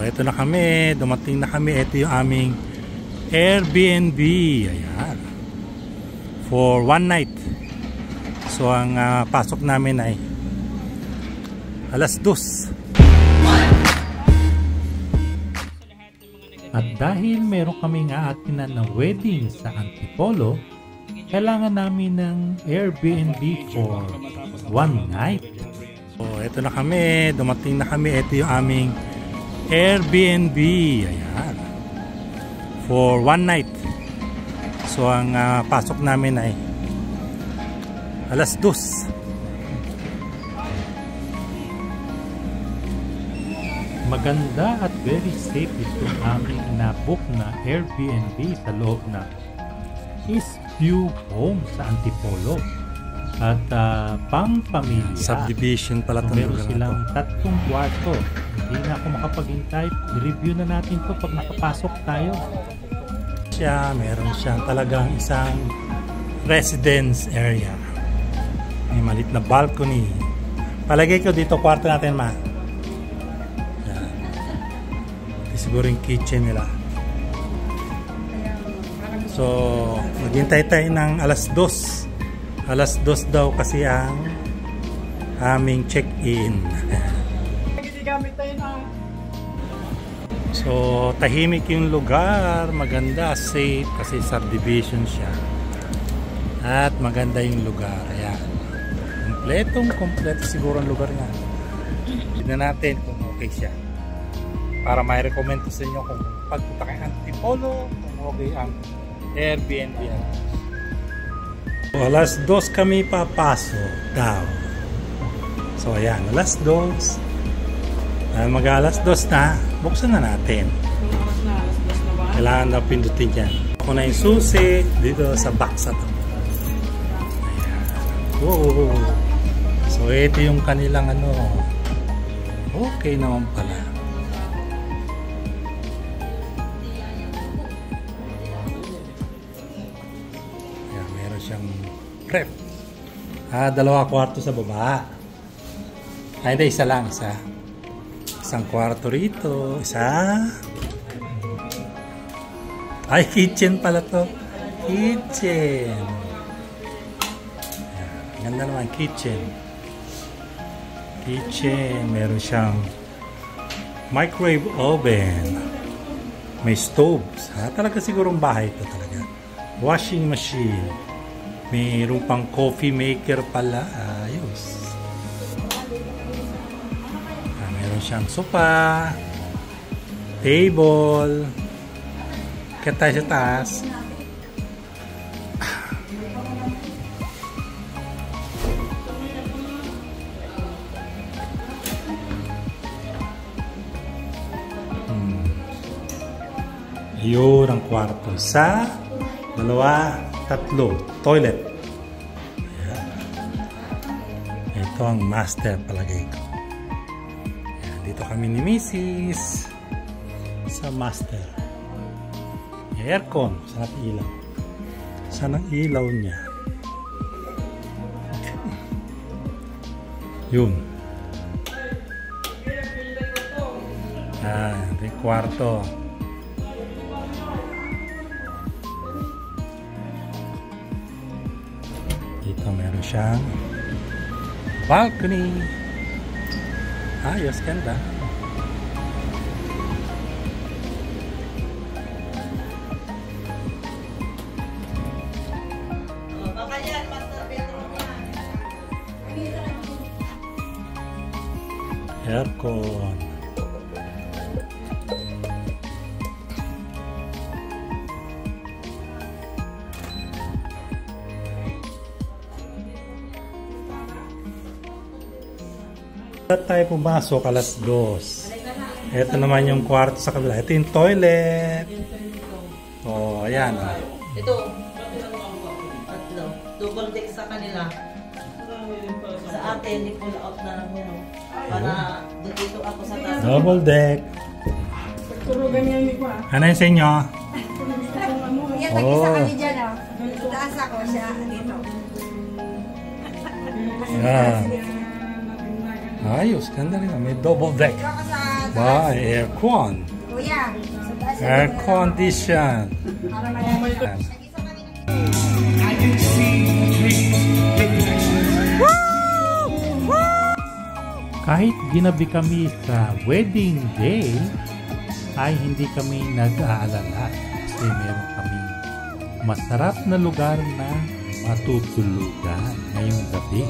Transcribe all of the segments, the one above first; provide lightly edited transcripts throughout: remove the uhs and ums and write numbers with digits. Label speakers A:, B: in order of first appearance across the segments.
A: ito na kami. Dumating na kami. Ito yung aming Airbnb. Ayan. For one night. So, ang pasok namin ay alas 2. At dahil meron kaming aatinan na wedding sa Antipolo, kailangan namin ng Airbnb for one night. So, ito na kami. Dumating na kami. Ito yung aming Airbnb. Ayan. For one night. So, ang pasok namin ay alas 2. Maganda at very safe itong aming na-book na Airbnb sa loob na Eastview Home sa Antipolo. At pang pamilya. Subdivision pala itong
B: lugar na to. Meron silang 3 kwarto. Hindi na ako makapaghintay. I-review na natin to pag nakapasok tayo.
A: Meron siyang talagang isang residence area. May maliit na balcony. Palagay ko dito kwarto natin, ma. Siguro yung kitchen nila. So, maghintay tayo ng alas 2. Alas 2 daw kasi ang aming check-in. So, tahimik yung lugar. Maganda, safe kasi subdivision siya. At maganda yung lugar. Ayan. Kompleto siguro ang lugar niya. Tignan natin kung okay siya. Para may recommend ko sa inyo kung pagpunta kayo ng Antipolo, kung okay ang Airbnb. So, alas 2 kami papasok daw. So ayan, alas 2. Mag-alas 2 na, buksan na natin. Kailangan na pindutin yan. Ako na yung susi dito sa box na to. Ayan. Whoa. So ito yung kanilang okay naman pala. Siyang prep. 2 kwarto sa baba. Hindi, isa lang. Isang kwarto rito. Isa. Ay, kitchen pala to. Kitchen. Ganda naman, kitchen. Meron siyang microwave oven. May stove. Talaga sigurong bahay ito talaga. Washing machine. Mayroon pang coffee maker pala. Ayos. Meron siyang sofa, table. Kaya tayo sa taas. Yun ang kwarto. 1, 2, 3 toilet. Ayan. Ito ang master palagay ko. Ayan, dito kami ni Mrs. sa master. Aircon. Saan ang ilaw? Saan ang ilaw niya? Yun. Ayan, ito yung kwarto. Dito meron siyang balcony. Ayos, ganda. Aircon. At tayo pumasok alas 2. Ito naman yung kwarto sa kabila. Ito yung toilet. Oh, ayan.
C: Ito. 3. Double deck sa kanila. Sa atin, i-pull out na lang yun. Para dito ako sa taas.
A: Double deck. Ano yung sa inyo?
D: Yan, nag-isa kami dyan. Sa taas ako, siya dito.
A: Ayos, ganda rin. May double deck. Ba, aircon.
D: Kuya, sa taas.
A: Air condition.
D: Para malalim.
B: Kahit ginabi kami sa wedding day, ay hindi kami nag-aalala kasi meron kami masarap na lugar na matutulugan ngayong gabi.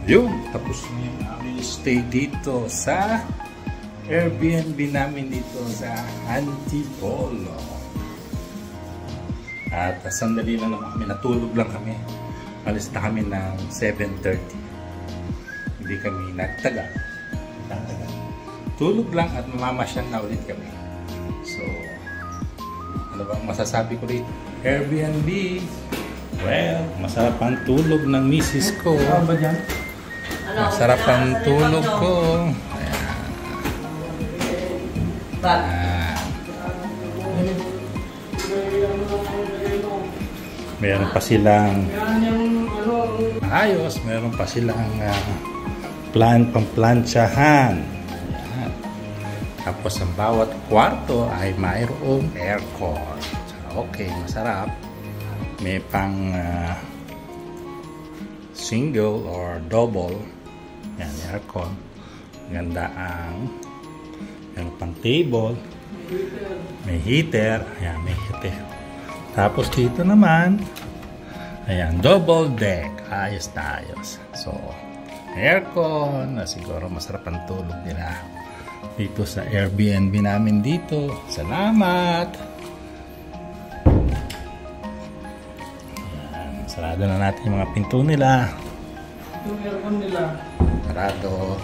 A: Yun, tapos na yung aming stay dito sa Airbnb namin dito sa Antipolo. At sandali lang naman kami, natulog lang kami. Alis na kami ng 7:30. Hindi kami nagtagal. Tulog lang at mamamasyan na ulit kami. So, ano bang masasabi ko rito? Airbnb. Well, masarap ang tulog ng misis ko.
B: Ba dyan?
A: Masarap ang tulog ko. Meron pa silang ayos, meron pa silang pamplantsahan. Tapos ang bawat kwarto ay mayroong aircon. Okay, masarap. May pang single or double. Yan, aircon. Ganda ang meron pang table. May heater. Yan, may heater. Tapos dito naman, ayan, double deck. Ayos na ayos. So, aircon. Siguro masarap ang tulog nila dito sa Airbnb namin dito. Salamat! Ayan, sarado na natin yung mga pinto nila.
B: Yung aircon nila.
A: Sarado.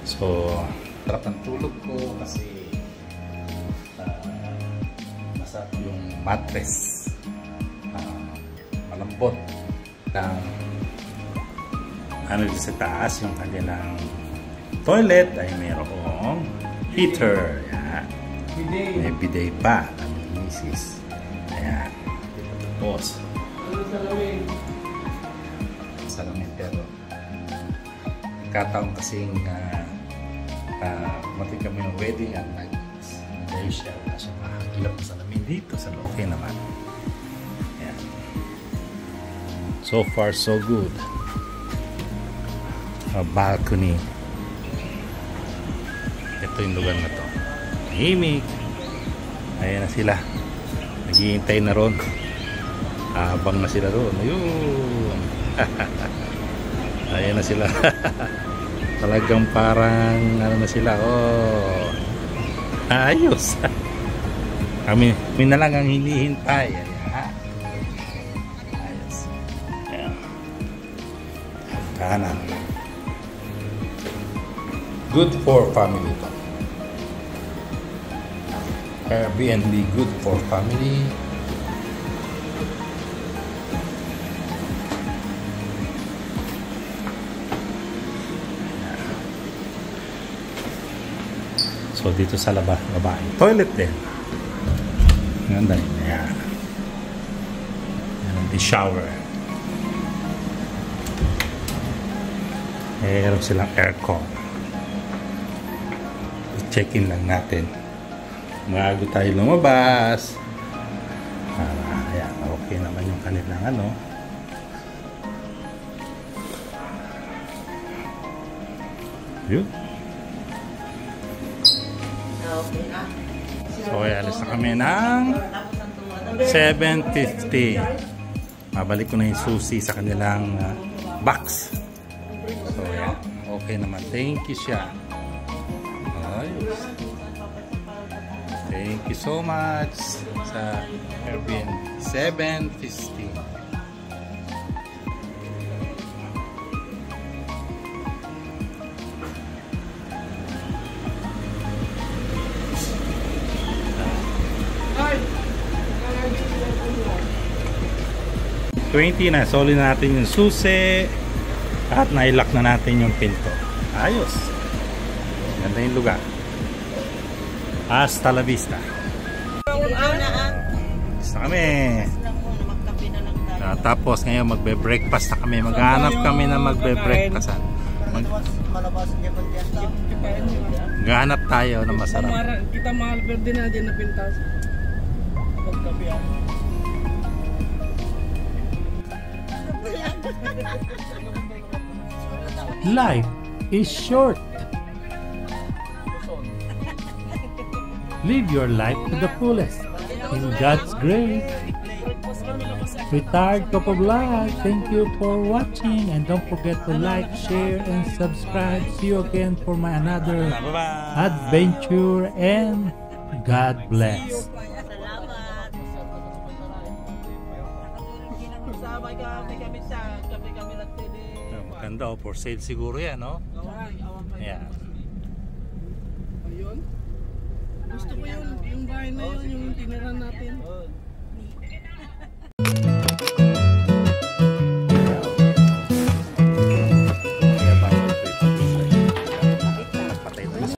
A: So, sarap ang tulog ko kasi masarap yung mattress. Malambot ng ano sa taas yung kanilang toilet ay mayroong heater. Ayan. May bidet pa ang misis. Ayan. Tapos salamin pero kataon kasing mati kami ng wedding at nag-Malaysia na siya makakilap sa salamin dito sa loob. Okay naman. Ayan. So far so good. A balcony. Ito yung lugar na to. Tahimik. Ayan na sila. Naghihintay na ron. Abang na sila ron. Ayun. Ayan na sila. Talagang parang ano na sila. Oh. Ayos. Kami na lang ang hinihintay. Ayan. Ayos. Ayan. Kanan. Good for family to. Airbnb good for family. So dito sa babae. Toilet din. Ganda rin. Ayan. Ayan. The shower. Meron silang aircon. I-check-in lang natin. Bago tayo lumabas. Ayan. Okay naman yung kanilang ano. Yun. So, alis na kami ng 7:50. Mabalik ko na yung susi sa kanilang box. So, yeah. Okay naman. Thank you siya. Ayos. Thank you so much sa Airbnb. 7:50. $20 na. Soli na natin yung susi at nailock na natin yung pinto. Ayos. Ganda yung lugar. Hasta la vista. Basta kami.
C: Magkape na lang tayo.
A: Tapos ngayon magbe-breakfast na kami. Maghahanap kami na magbe-breakfastan. Maghahanap tayo na masarap.
E: Kita mahal pwede na dyan na pintas.
B: Life is short. Live your life to the fullest. In God's grace. Retired Coco Vlog, thank you for watching, and don't forget to like, share, and subscribe. See you again for my another adventure, and God bless.
A: Maganda, for sale siguro yan, no? Yeah.
E: Ayun. Gusto ko yung bahay na yun, yung tiniran natin.